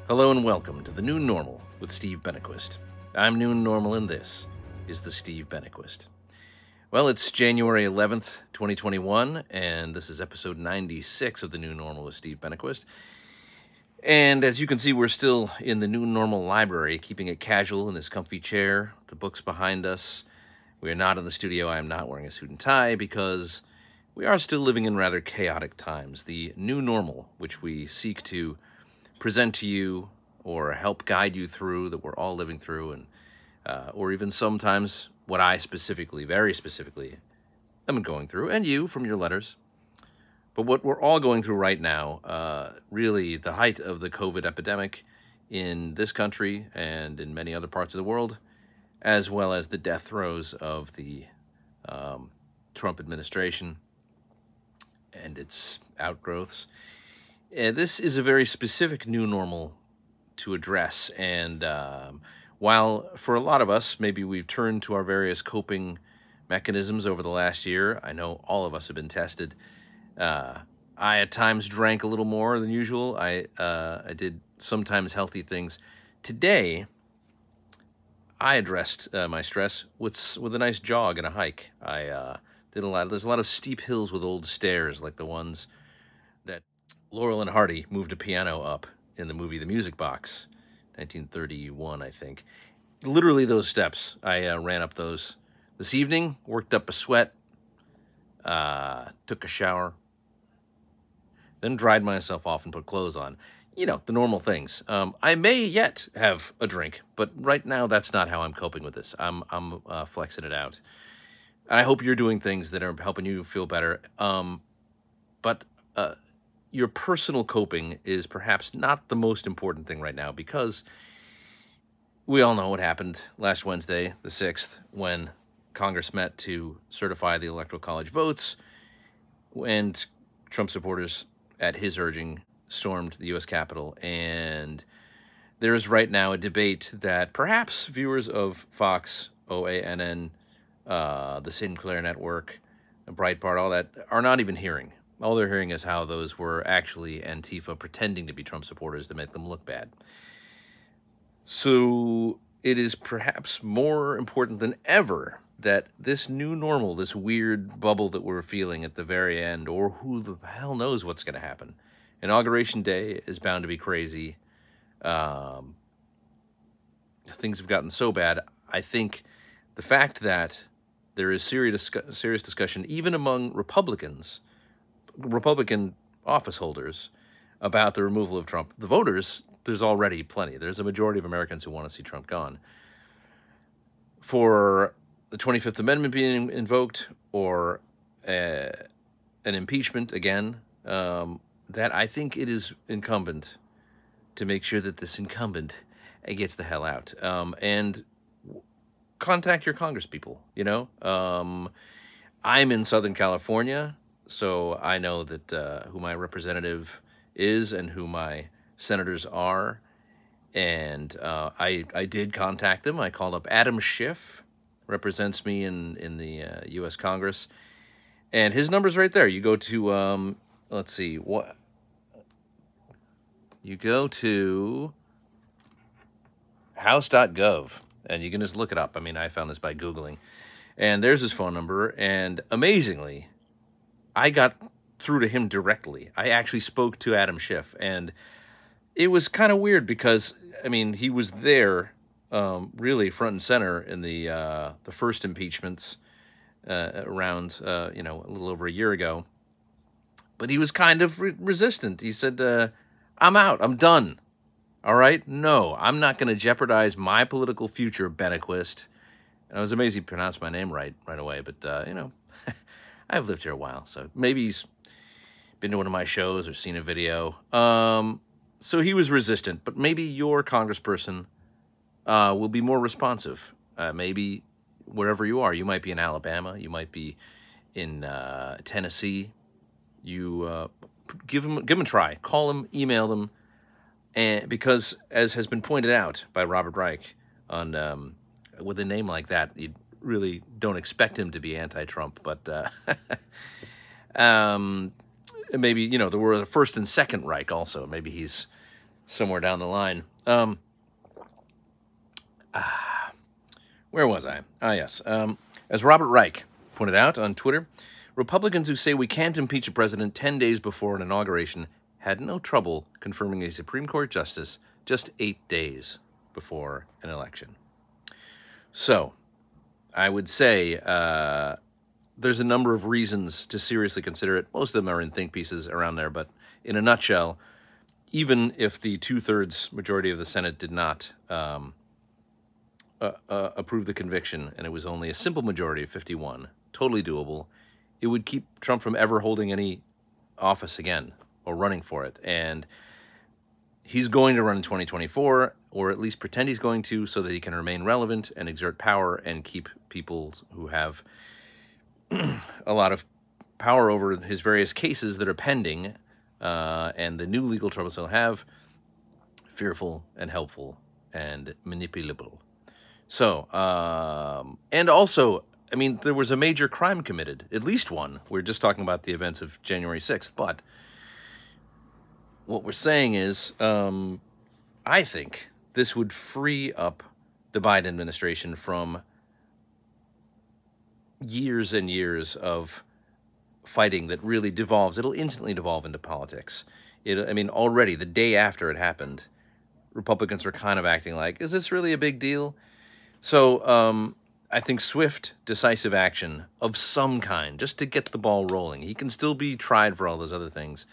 Hello and welcome to the New Normal with Steve Benaquist. I'm New Normal and this is the Steve Benaquist. Well, it's January 11th, 2021, and this is episode 96 of the New Normal with Steve Benaquist. And as you can see, we're still in the New Normal library, keeping it casual in this comfy chair, the books behind us. We are not in the studio. I am not wearing a suit and tie because we are still living in rather chaotic times. The new normal, which we seek to present to you or help guide you through, that we're all living through, and or even sometimes what I specifically, very specifically, am going through, and you from your letters. But what we're all going through right now, really the height of the COVID epidemic in this country and in many other parts of the world, as well as the death throes of the Trump administration and its outgrowths. This is a very specific new normal to address, and while for a lot of us, maybe we've turned to our various coping mechanisms over the last year, I know all of us have been tested. I at times drank a little more than usual. I did sometimes healthy things. Today, I addressed my stress with a nice jog and a hike. I did a lot. There's a lot of steep hills with old stairs, like the ones that Laurel and Hardy moved a piano up in the movie The Music Box, 1931, I think. Literally those steps. I ran up those this evening, worked up a sweat, took a shower, then dried myself off and put clothes on. You know, the normal things. I may yet have a drink, but right now that's not how I'm coping with this. I'm flexing it out. I hope you're doing things that are helping you feel better. But your personal coping is perhaps not the most important thing right now, because we all know what happened last Wednesday, the 6th, when Congress met to certify the Electoral College votes, and Trump supporters, at his urging, stormed the U.S. Capitol. And there is right now a debate that perhaps viewers of Fox, OANN, the Sinclair Network, Breitbart, all that, are not even hearing. All they're hearing is how those were actually Antifa pretending to be Trump supporters to make them look bad. So it is perhaps more important than ever that this new normal, this weird bubble that we're feeling at the very end, or who the hell knows what's going to happen. Inauguration Day is bound to be crazy. Things have gotten so bad. I think the fact that there is serious discussion, even among Republican office holders, about the removal of Trump. The voters, there's already plenty. There's a majority of Americans who want to see Trump gone. For the 25th Amendment being invoked, or an impeachment again, that I think it is incumbent to make sure that this incumbent gets the hell out. And contact your congresspeople, you know. I'm in Southern California, so I know that who my representative is and who my senators are. And I did contact them. I called up Adam Schiff, represents me in the U.S. Congress. And his number's right there. You go to, let's see, what? You go to house.gov, and you can just look it up. I mean, I found this by Googling. And there's his phone number, and amazingly, I got through to him directly. I actually spoke to Adam Schiff, and it was kind of weird because, I mean, he was there really front and center in the first impeachments around, you know, a little over a year ago. But he was kind of resistant. He said, I'm out. I'm done. All right? No, I'm not going to jeopardize my political future, Benaquist. And I was amazed he pronounced my name right away. But, you know, I've lived here a while, so maybe he's been to one of my shows or seen a video. So he was resistant, but maybe your congressperson will be more responsive. Maybe wherever you are. You might be in Alabama. You might be in Tennessee. You give him a try. Call him, email them, and because, as has been pointed out by Robert Reich, on with a name like that, you really don't expect him to be anti-Trump, but maybe, you know, there were the first and second Reich also. Maybe he's somewhere down the line. Where was I? Ah, yes. As Robert Reich pointed out on Twitter, Republicans who say we can't impeach a president 10 days before an inauguration had no trouble confirming a Supreme Court justice just 8 days before an election. So, I would say there's a number of reasons to seriously consider it. Most of them are in think pieces around there, but in a nutshell, even if the two-thirds majority of the Senate did not approve the conviction, and it was only a simple majority of 51, totally doable, it would keep Trump from ever holding any office again or running for it. And he's going to run in 2024, or at least pretend he's going to, so that he can remain relevant and exert power and keep people who have a lot of power over his various cases that are pending and the new legal troubles he'll have fearful and helpful and manipulable. So, and also, I mean, there was a major crime committed, at least one. We're just talking about the events of January 6th, but what we're saying is, I think this would free up the Biden administration from years and years of fighting that really devolves. It'll instantly devolve into politics. I mean, already the day after it happened, Republicans were kind of acting like, is this really a big deal? So I think swift, decisive action of some kind, just to get the ball rolling. He can still be tried for all those other things,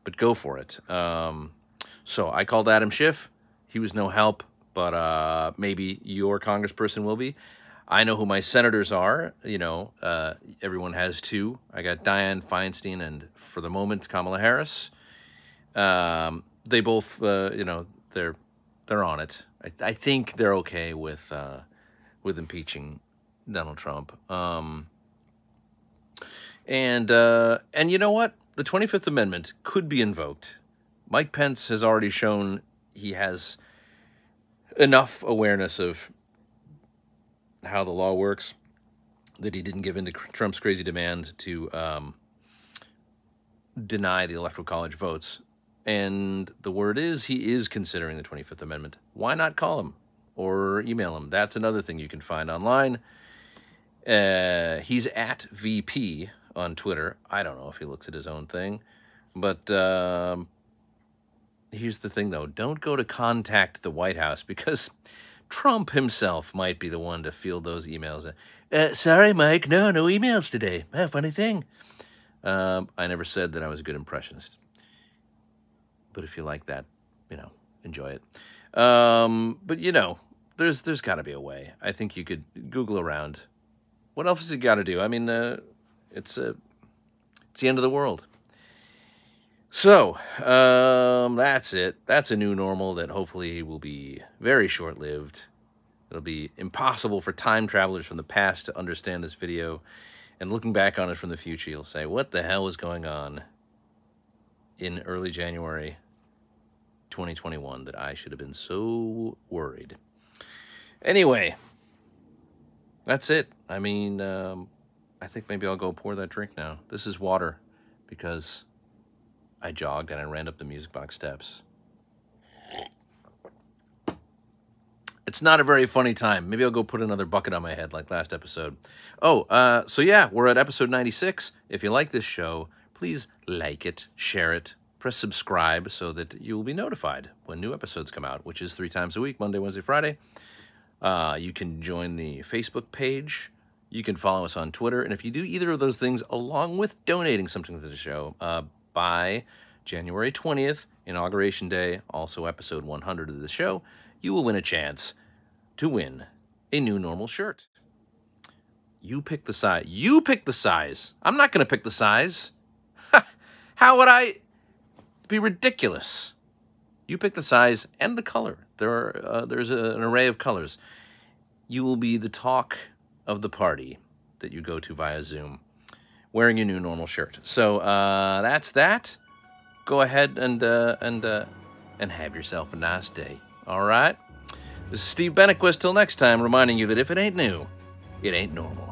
but go for it. So I called Adam Schiff. He was no help, but maybe your congressperson will be. I know who my senators are. You know, everyone has two. I got Dianne Feinstein and, for the moment, Kamala Harris. They both, you know, they're on it. I think they're okay with impeaching Donald Trump. And you know what? The 25th Amendment could be invoked. Mike Pence has already shown he has enough awareness of how the law works that he didn't give in to Trump's crazy demand to deny the Electoral College votes. And the word is he is considering the 25th Amendment. Why not call him or email him? That's another thing you can find online. He's at VP on Twitter. I don't know if he looks at his own thing. But here's the thing, though. Don't go to contact the White House, because Trump himself might be the one to field those emails. Sorry, Mike. No emails today. Funny thing. I never said that I was a good impressionist. But if you like that, you know, enjoy it. But, you know, there's got to be a way. I think you could Google around. What else has he got to do? I mean, it's the end of the world. So, that's it. That's a new normal that hopefully will be very short-lived. It'll be impossible for time travelers from the past to understand this video. And looking back on it from the future, you'll say, what the hell was going on in early January 2021 that I should have been so worried? Anyway, that's it. I mean, I think maybe I'll go pour that drink now. This is water because I jogged and I ran up the Music Box steps. It's not a very funny time. Maybe I'll go put another bucket on my head like last episode. Oh, so yeah, we're at episode 96. If you like this show, please like it, share it, press subscribe so that you will be notified when new episodes come out, which is 3 times a week, Monday, Wednesday, Friday. You can join the Facebook page. You can follow us on Twitter. And if you do either of those things, along with donating something to the show, by January 20th, Inauguration Day, also episode 100 of the show, you will win a chance to win a new normal shirt. You pick the size. You pick the size. I'm not going to pick the size. How would I? Be ridiculous. You pick the size and the color. There's an array of colors. You will be the talk of the party that you go to via Zoom, wearing your new normal shirt. So that's that. Go ahead and have yourself a nice day. All right? This is Steve Benaquist. Till next time, reminding you that if it ain't new, it ain't normal.